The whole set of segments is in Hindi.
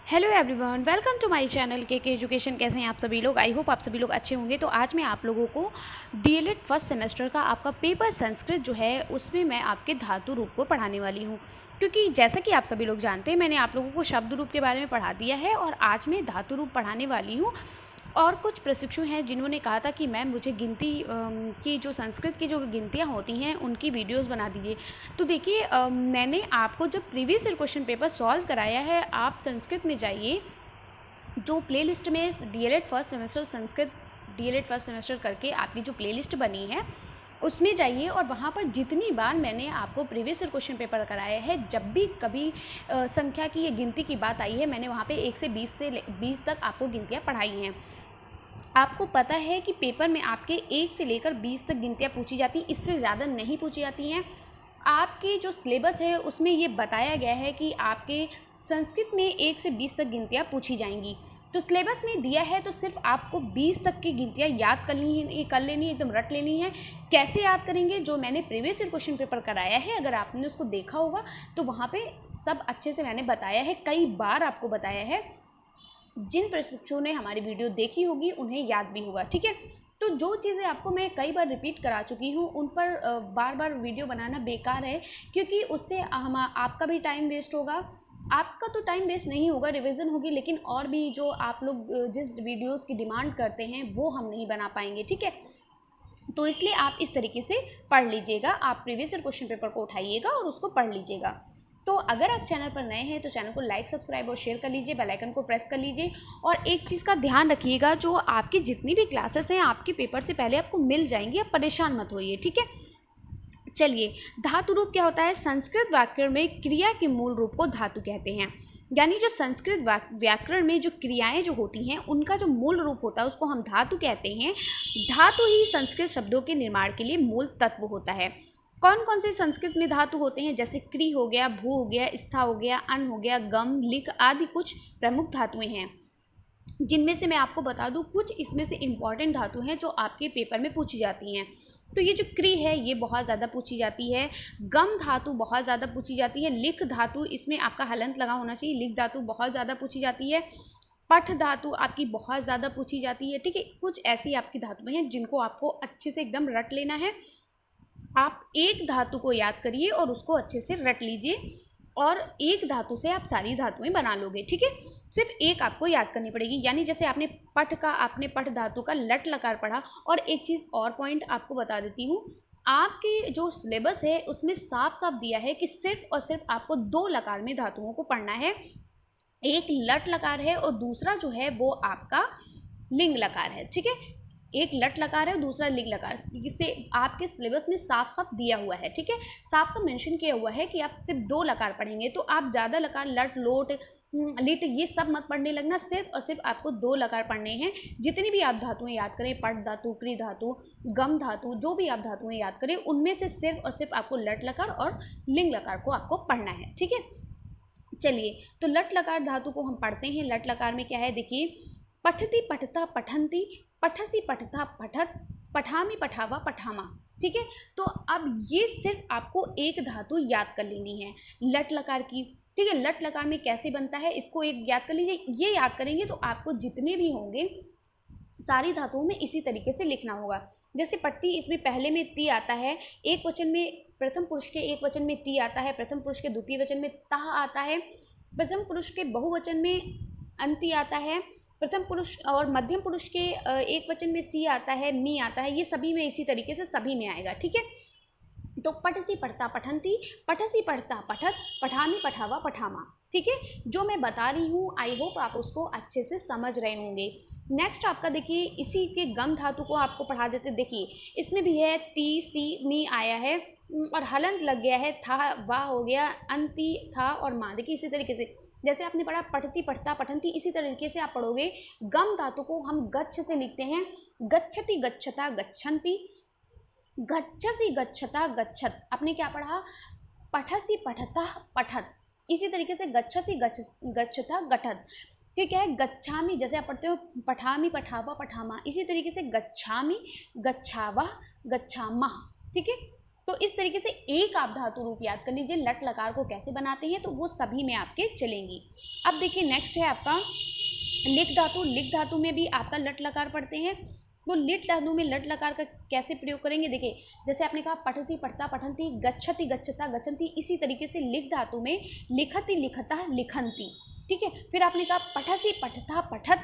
Hello everyone, welcome to my channel K Education. कैसे हैं आप सभी लोग? आई होप आप सभी लोग अच्छे होंगे। तो आज मैं आप लोगों को डीएलएड फर्स्ट सेमेस्टर का आपका पेपर संस्कृत जो है उसमें मैं आपके धातु रूप को पढ़ाने वाली हूँ। क्योंकि जैसा कि आप सभी लोग जानते हैं, मैंने आप लोगों को शब्द रूप के बारे में पढ़ा दिया है और आज मैं धातु रूप पढ़ाने वाली हूँ। और कुछ प्रशिक्षु हैं जिन्होंने कहा था कि मैम मुझे गिनती की जो संस्कृत की जो गिनतियाँ होती हैं उनकी वीडियोस बना दीजिए। तो देखिए, मैंने आपको जब previous year question paper solve कराया है, आप संस्कृत में जाइए, जो प्लेलिस्ट में DElEd first semester Sanskrit DElEd first semester करके आपकी जो प्लेलिस्ट बनी है उसमें जाइए और वहाँ पर जितनी बार मैंने आपको प्रीवियस ईयर क्वेश्चन पेपर कराया है, जब भी कभी संख्या की ये गिनती की बात आई है, मैंने वहाँ पे 1 से 20 तक आपको गिनतियाँ पढ़ाई हैं। आपको पता है कि पेपर में आपके 1 से लेकर 20 तक गिनतियाँ पूछी जाती, इससे ज़्यादा नहीं पूछी जाती हैं। आपके जो सिलेबस है उसमें ये बताया गया है कि आपके संस्कृत में 1 से 20 तक गिनतियाँ पूछी जाएंगी। तो सिलेबस में दिया है तो सिर्फ आपको 20 तक की गिनतियाँ याद कर लेनी है, एकदम रट लेनी है। कैसे याद करेंगे? जो मैंने प्रीवियस ईयर क्वेश्चन पेपर कराया है, अगर आपने उसको देखा होगा तो वहाँ पे सब अच्छे से मैंने बताया है, कई बार आपको बताया है। जिन प्रशिक्षुओं ने हमारी वीडियो देखी होगी उन्हें याद भी होगा, ठीक है। तो जो चीज़ें आपको मैं कई बार रिपीट करा चुकी हूँ उन पर बार बार वीडियो बनाना बेकार है, क्योंकि उससे आपका भी टाइम वेस्ट होगा। आपका तो टाइम वेस्ट नहीं होगा, रिवीजन होगी, लेकिन और भी जो आप लोग जिस वीडियोस की डिमांड करते हैं वो हम नहीं बना पाएंगे, ठीक है। तो इसलिए आप इस तरीके से पढ़ लीजिएगा, आप प्रीवियस ईयर क्वेश्चन पेपर को उठाइएगा और उसको पढ़ लीजिएगा। तो अगर आप चैनल पर नए हैं तो चैनल को लाइक, सब्सक्राइब और शेयर कर लीजिए, बेल आइकन को प्रेस कर लीजिए। और एक चीज़ का ध्यान रखिएगा, जो आपकी जितनी भी क्लासेस हैं आपके पेपर से पहले आपको मिल जाएंगी, आप परेशान मत होइए, ठीक है। चलिए, धातु रूप क्या होता है? संस्कृत व्याकरण में क्रिया के मूल रूप को धातु कहते हैं। यानी जो संस्कृत व्याकरण में जो क्रियाएं जो होती हैं उनका जो मूल रूप होता है उसको हम धातु कहते हैं। धातु ही संस्कृत शब्दों के निर्माण के लिए मूल तत्व होता है। कौन कौन से संस्कृत में धातु होते हैं? जैसे क्री हो गया, भू हो गया, स्था हो गया, अन हो गया, गम, लिक आदि कुछ प्रमुख धातुएं हैं, जिनमें से मैं आपको बता दूं कुछ इसमें से इम्पॉर्टेंट धातु हैं जो आपके पेपर में पूछी जाती हैं। तो ये जो क्री है ये बहुत ज़्यादा पूछी जाती है, गम धातु बहुत ज़्यादा पूछी जाती है, लिख धातु, इसमें आपका हलंत लगा होना चाहिए, लिख धातु बहुत ज़्यादा पूछी जाती है, पठ धातु आपकी बहुत ज़्यादा पूछी जाती है, ठीक है। कुछ ऐसी आपकी धातुएं हैं जिनको आपको अच्छे से एकदम रट लेना है। आप एक धातु को याद करिए और उसको अच्छे से रट लीजिए, और एक धातु से आप सारी धातुएं बना लोगे, ठीक है। सिर्फ एक आपको याद करनी पड़ेगी। यानी जैसे आपने पठ धातु का लट लकार पढ़ा। और एक चीज़ और पॉइंट आपको बता देती हूँ, आपके जो सिलेबस है उसमें साफ साफ दिया है कि सिर्फ और सिर्फ आपको 2 लकार में धातुओं को पढ़ना है। एक लट लकार है और दूसरा जो है वो आपका लिंग लकार है, ठीक है। एक लट लकार है, दूसरा लिंग लकार, जिसे आपके सिलेबस में साफ साफ दिया हुआ है, ठीक है। साफ साफ मेंशन किया हुआ है कि आप सिर्फ 2 लकार पढ़ेंगे। तो आप ज़्यादा लकार लट लोट लिट ये सब मत पढ़ने लगना, सिर्फ और सिर्फ आपको 2 लकार पढ़ने हैं। जितनी भी आप धातुएं याद करें, पट धातु, क्री धातु, गम धातु, जो भी आप धातुएं याद करें उनमें से सिर्फ और सिर्फ आपको लट लकार और लिंग लकार को आपको पढ़ना है, ठीक है। चलिए, तो लट लकार धातु को हम पढ़ते हैं। लट लकार में क्या है देखिए, पठती पठता पठंती, पठसी पठता पठत, पठामी पठावा पठामा, ठीक है। तो अब ये सिर्फ आपको एक धातु याद कर लेनी है लट लकार की, ठीक है। लट लकार में कैसे बनता है इसको एक याद कर लीजिए। ये याद करेंगे तो आपको जितने भी होंगे सारी धातुओं में इसी तरीके से लिखना होगा। जैसे पट्टी, इसमें पहले में ती आता है, एक वचन में प्रथम पुरुष के एक वचन में ती आता है, प्रथम पुरुष के द्वितीय वचन में ता आता है, प्रथम पुरुष के बहुवचन में अंति आता है, प्रथम पुरुष और मध्यम पुरुष के एक वचन में सी आता है, मी आता है। ये सभी में इसी तरीके से सभी में आएगा, ठीक है। तो पठती पढ़ता पठंती, पठसी पढ़ता पठत, पठामी पठावा पठामा, ठीक है। जो मैं बता रही हूँ आई होप आप उसको अच्छे से समझ रहे होंगे। नेक्स्ट आपका देखिए, इसी के गम धातु को आपको पढ़ा देते। देखिए इसमें भी है ती सी मी आया है और हलंत लग गया है, था वाह हो गया, अंति था और माँ। देखिए इसी तरीके से जैसे आपने पढ़ा पठती पढ़ता पठंती, इसी तरीके से आप पढ़ोगे। गम धातु को हम गच्छ से लिखते हैं, गच्छति गच्छता गच्छन्ति, गच्छसी गच्छता गच्छत। आपने क्या पढ़ा? पठसी पठता पठत, इसी तरीके से गच्छसी गच्छता गठत, ठीक है। गच्छामी जैसे आप पढ़ते हो पठामी पठावा पठामा, इसी तरीके से गच्छामी गच्छावा गच्छामा, ठीक है। तो इस तरीके से एक आप धातु रूप याद कर लीजिए। लट लकार को कैसे बनाते हैं तो वो सभी में आपके चलेंगी। अब देखिए नेक्स्ट है आपका लिट धातु। लिट धातु में भी आपका लट लकार पढ़ते हैं। तो लिट धातु में लट लकार का कैसे प्रयोग करेंगे, देखिए जैसे आपने कहा पठती पठता पठंती, गच्छति गच्छता गच्छन्ति, इसी तरीके से लिट धातु में लिखति लिखता लिखन्ति। ठीक है, फिर आपने कहा पठसी पठता पठत,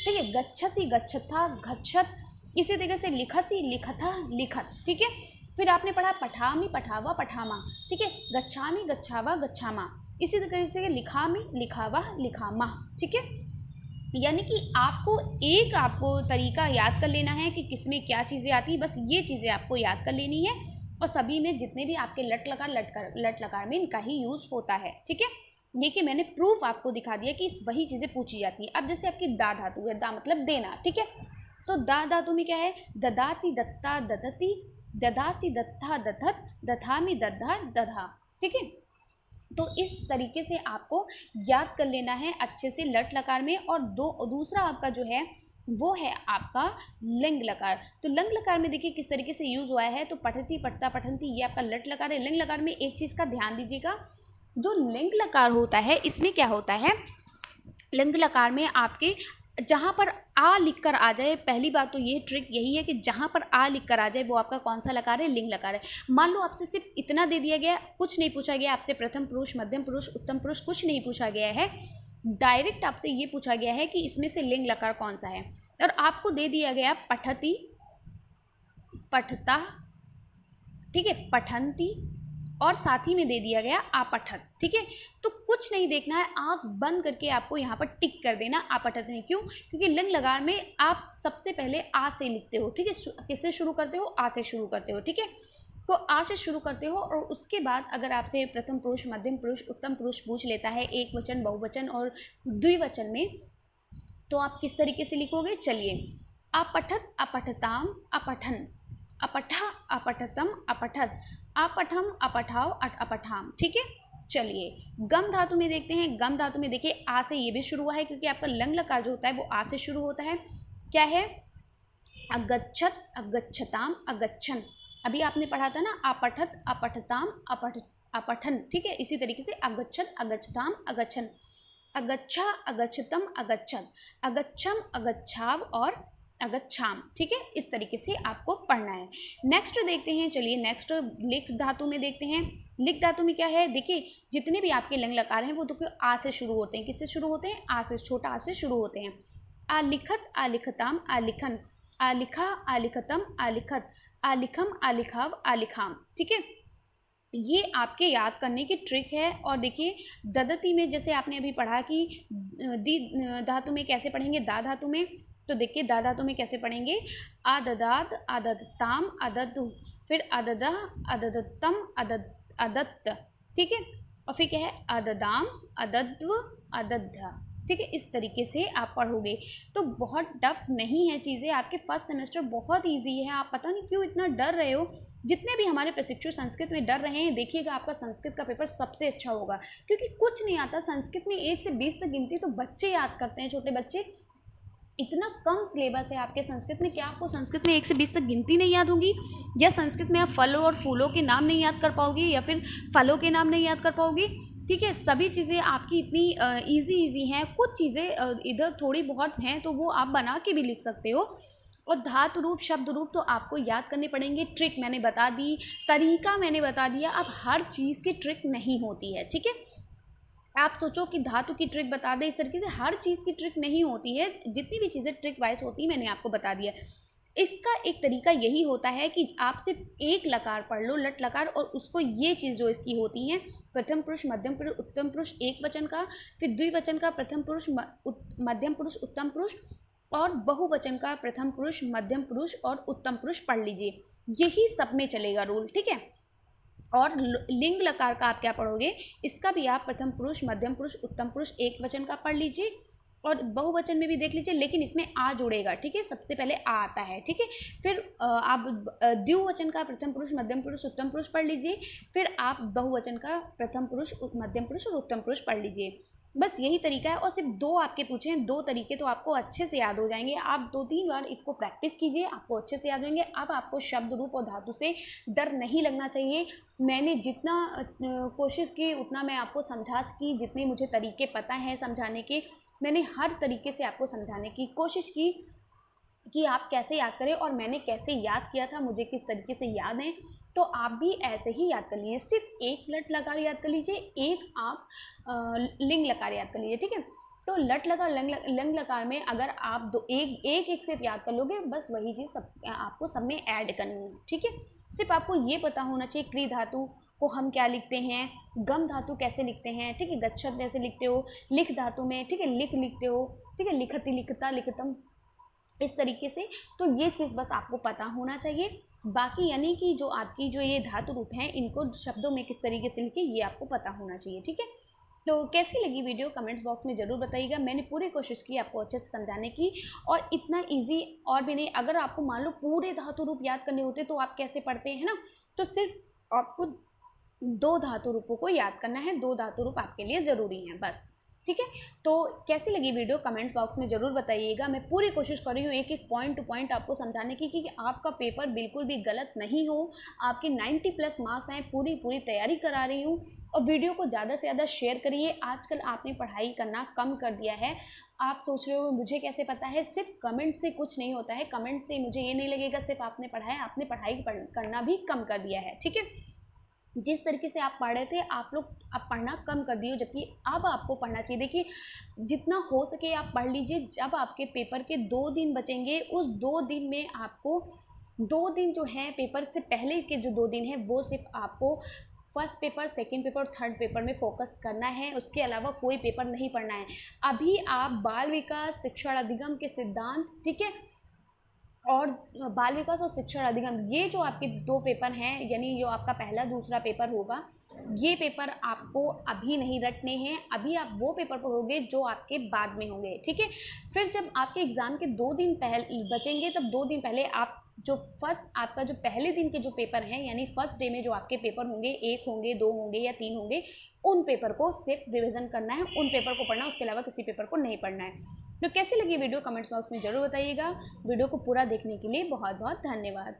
ठीक है, गच्छसी गच्छता गच्छत, इसी तरीके से लिखसी लिखता लिखत। ठीक है, फिर आपने पढ़ा पठामी पठावा पठामा, ठीक है, गच्छामी गच्छावा गच्छामा, इसी तरीके से लिखामी लिखावा लिखामा। ठीक है, यानी कि आपको तरीका याद कर लेना है कि किसमें क्या चीज़ें आती है, बस ये चीज़ें आपको याद कर लेनी है और सभी में जितने भी आपके लट लकार में इनका ही यूज़ होता है। ठीक है, देखिए मैंने प्रूफ आपको दिखा दिया कि वही चीज़ें पूछी जाती है। अब जैसे आपकी दा धातु है, दा मतलब देना। ठीक है, तो दा धातु में क्या है, ददाती दत्ता ददती, ददासी दत्ता दधत, दधामी दद्धा दधा। ठीक है, तो इस तरीके से आपको याद कर लेना है अच्छे से लट लकार में। और दूसरा आपका जो है वो है आपका लिंग लकार। तो लिंग लकार में देखिए किस तरीके से यूज़ हुआ है, तो पठती पठता पठंती ये आपका लट लकार है। लिंग लकार में एक चीज़ का ध्यान दीजिएगा, जो लिंग लकार होता है इसमें क्या होता है, लिंग लकार में आपके जहाँ पर आ लिखकर आ जाए, पहली बात तो ये ट्रिक यही है कि जहाँ पर आ लिखकर आ जाए वो आपका कौन सा लकार है, लिंग लकार है। मान लो आपसे सिर्फ इतना दे दिया गया, कुछ नहीं पूछा गया आपसे, प्रथम पुरुष मध्यम पुरुष उत्तम पुरुष कुछ नहीं पूछा गया है, डायरेक्ट आपसे ये पूछा गया है कि इसमें से लिंग लकार कौन सा है, और आपको दे दिया गया पठती पठता, ठीक है, पठंती, और साथ ही में दे दिया गया आपठत। ठीक है, तो कुछ नहीं देखना है, आंख बंद करके आपको यहाँ पर टिक कर देना आपठत में। क्यों, क्योंकि लिंग लकार में आप सबसे पहले आ से लिखते हो। ठीक है, किससे शुरू करते हो, आ से शुरू करते हो। ठीक है, तो आ से शुरू करते हो और उसके बाद अगर आपसे प्रथम पुरुष मध्यम पुरुष उत्तम पुरुष पूछ लेता है एक वचन बहुवचन और द्विवचन में, तो आप किस तरीके से लिखोगे, चलिए आपठत अपठताम अपठन, अपठा अपठतम अपठत, अपठम अपठाव अपठाम। ठीक है, चलिए गम धातु में देखते हैं। गम धातु में देखिए आ से ये भी शुरू हुआ है क्योंकि आपका लंग लकार जो होता है वो आ से शुरू होता है। क्या है, अगच्छत अगच्छताम अगच्छन, अभी आपने पढ़ा था ना अपठत अपठताम अपठन। ठीक है, इसी तरीके से अगच्छत अगच्छताम अगच्छन, अगच्छा अगच्छतम अगच्छत, अगच्छम अगच्छाव और अगच्छाम। ठीक है, इस तरीके से आपको पढ़ना है। नेक्स्ट देखते हैं, चलिए नेक्स्ट लिख धातु में देखते हैं। लिख धातु में क्या है, देखिए जितने भी आपके लंग लकार हैं वो तो आ से शुरू होते हैं। किससे शुरू होते हैं, आ से, छोटा आ से शुरू होते हैं। आलिखत आलिखताम आलिखन, आलिखा आलिखतम आलिखत, आलिखम आलिखाव आलिखाम। ठीक है, ये आपके याद करने की ट्रिक है। और देखिए ददती में जैसे आपने अभी पढ़ा कि दी धातु में कैसे पढ़ेंगे, दा धातु में, तो देखिए दा धातु में कैसे पढ़ेंगे, आददात आदत्ताम आदद्दु, फिर अददा अददत्तम अदत्त। ठीक है, और फिर क्या है, अददाम अदद्व अदद्धा। ठीक है, इस तरीके से आप पढ़ोगे तो बहुत टफ नहीं है चीज़ें, आपके फर्स्ट सेमेस्टर बहुत इजी है। आप पता नहीं क्यों इतना डर रहे हो, जितने भी हमारे प्रशिक्षु संस्कृत में डर रहे हैं, देखिएगा आपका संस्कृत का पेपर सबसे अच्छा होगा, क्योंकि कुछ नहीं आता संस्कृत में। 1 से 20 तक गिनती तो बच्चे याद करते हैं, छोटे बच्चे। इतना कम सिलेबस है आपके संस्कृत में, क्या आपको संस्कृत में 1 से 20 तक गिनती नहीं याद होगी, या संस्कृत में आप फल और फूलों के नाम नहीं याद कर पाओगे, या फिर फलों के नाम नहीं याद कर पाओगे। ठीक है, सभी चीज़ें आपकी इतनी इजी हैं। कुछ चीज़ें इधर थोड़ी बहुत हैं तो वो आप बना के भी लिख सकते हो। और धातु रूप शब्द रूप तो आपको याद करने पड़ेंगे। ट्रिक मैंने बता दी, तरीका मैंने बता दिया। अब हर चीज़ की ट्रिक नहीं होती है। ठीक है, आप सोचो कि धातु की ट्रिक बता दें, इस तरीके से हर चीज़ की ट्रिक नहीं होती है। जितनी भी चीज़ें ट्रिक वाइज होती है मैंने आपको बता दिया। इसका एक तरीका यही होता है कि आप सिर्फ एक लकार पढ़ लो, लट लकार, और उसको ये चीज़ जो इसकी होती है, प्रथम पुरुष मध्यम पुरुष उत्तम पुरुष एक वचन का, फिर द्विवचन का प्रथम पुरुष मध्यम पुरुष उत्तम पुरुष, और बहुवचन का प्रथम पुरुष मध्यम पुरुष और उत्तम पुरुष पढ़ लीजिए। यही सब में चलेगा रूल। ठीक है, और लिंग लकार का आप क्या पढ़ोगे, इसका भी आप प्रथम पुरुष मध्यम पुरुष उत्तम पुरुष एक वचन का पढ़ लीजिए, और बहुवचन में भी देख लीजिए, लेकिन इसमें आ जुड़ेगा। ठीक है, सबसे पहले आ आता है। ठीक है, फिर आप द्विवचन का प्रथम पुरुष मध्यम पुरुष उत्तम पुरुष पढ़ लीजिए, फिर आप बहुवचन का प्रथम पुरुष मध्यम पुरुष और उत्तम पुरुष पढ़ लीजिए। बस यही तरीका है और सिर्फ 2 आपके पूछे हैं, 2 तरीके तो आपको अच्छे से याद हो जाएंगे। आप 2-3 बार इसको प्रैक्टिस कीजिए, आपको अच्छे से याद होंगे। अब आपको शब्द, रूप और धातु से डर नहीं लगना चाहिए। मैंने जितना कोशिश की उतना मैं आपको समझा सकी, जितने मुझे तरीके पता हैं समझाने के, मैंने हर तरीके से आपको समझाने की कोशिश की कि आप कैसे याद करें और मैंने कैसे याद किया था, मुझे किस तरीके से याद है। तो आप भी ऐसे ही याद कर लीजिए, सिर्फ एक लट लकार याद कर लीजिए, एक आप लिंग लकार याद कर लीजिए, ठीक है। तो लट लकार लिंग लकार में अगर आप दो एक एक एक सिर्फ याद कर लोगे, बस वही चीज़ सब आपको सब में ऐड करनी है, ठीक है। सिर्फ आपको ये पता होना चाहिए क्री धातु को हम क्या लिखते हैं, गम धातु कैसे लिखते हैं, ठीक है, गच्छत कैसे लिखते हो, लिख धातु में, ठीक है, लिख लिखते हो, ठीक है, लिखती लिखता लिखतम, इस तरीके से। तो ये चीज़ बस आपको पता होना चाहिए। बाकी यानी कि जो आपकी जो ये धातु रूप हैं, इनको शब्दों में किस तरीके से लिखें ये आपको पता होना चाहिए, ठीक है। तो कैसी लगी वीडियो कमेंट्स बॉक्स में ज़रूर बताइएगा। मैंने पूरी कोशिश की आपको अच्छे से समझाने की, और इतना इजी और भी नहीं। अगर आपको मान लो पूरे धातु रूप याद करने होते तो आप कैसे पढ़ते हैं ना, तो सिर्फ आपको 2 धातु रूपों को याद करना है, 2 धातु रूप आपके लिए ज़रूरी हैं बस, ठीक है। तो कैसी लगी वीडियो कमेंट्स बॉक्स में ज़रूर बताइएगा। मैं पूरी कोशिश कर रही हूँ एक एक पॉइंट टू पॉइंट आपको समझाने की कि आपका पेपर बिल्कुल भी गलत नहीं हो। आपके 90+ मार्क्स आएँ, पूरी तैयारी करा रही हूँ। और वीडियो को ज़्यादा से ज़्यादा शेयर करिए। आजकल आपने पढ़ाई करना कम कर दिया है। आप सोच रहे हो मुझे कैसे पता है, सिर्फ कमेंट से कुछ नहीं होता है। कमेंट से मुझे ये नहीं लगेगा सिर्फ आपने पढ़ा है, आपने पढ़ाई करना भी कम कर दिया है, ठीक है। जिस तरीके से आप पढ़ रहे थे, आप लोग अब पढ़ना कम कर दिए हो, जबकि अब आपको पढ़ना चाहिए। देखिए, जितना हो सके आप पढ़ लीजिए। जब आपके पेपर के 2 दिन बचेंगे, उस 2 दिन में आपको 2 दिन जो हैं, पेपर से पहले के जो 2 दिन हैं, वो सिर्फ आपको फर्स्ट पेपर, सेकंड पेपर और थर्ड पेपर में फोकस करना है। उसके अलावा कोई पेपर नहीं पढ़ना है। अभी आप बाल विकास, शिक्षण अधिगम के सिद्धांत, ठीक है, और बाल विकास और शिक्षण अधिगम, ये जो आपके 2 पेपर हैं, यानी जो आपका पहला दूसरा पेपर होगा, ये पेपर आपको अभी नहीं रटने हैं। अभी आप वो पेपर पढ़ोगे जो आपके बाद में होंगे, ठीक है। फिर जब आपके एग्ज़ाम के 2 दिन पहले बचेंगे, तब 2 दिन पहले आप जो फर्स्ट आपका जो पहले दिन के जो पेपर हैं, यानी फर्स्ट डे में जो आपके पेपर होंगे, 1 होंगे, 2 होंगे या 3 होंगे, उन पेपर को सिर्फ रिविज़न करना है, उन पेपर को पढ़ना है, उसके अलावा किसी पेपर को नहीं पढ़ना है। तो कैसी लगी वीडियो कमेंट्स बॉक्स में ज़रूर बताइएगा। वीडियो को पूरा देखने के लिए बहुत बहुत धन्यवाद।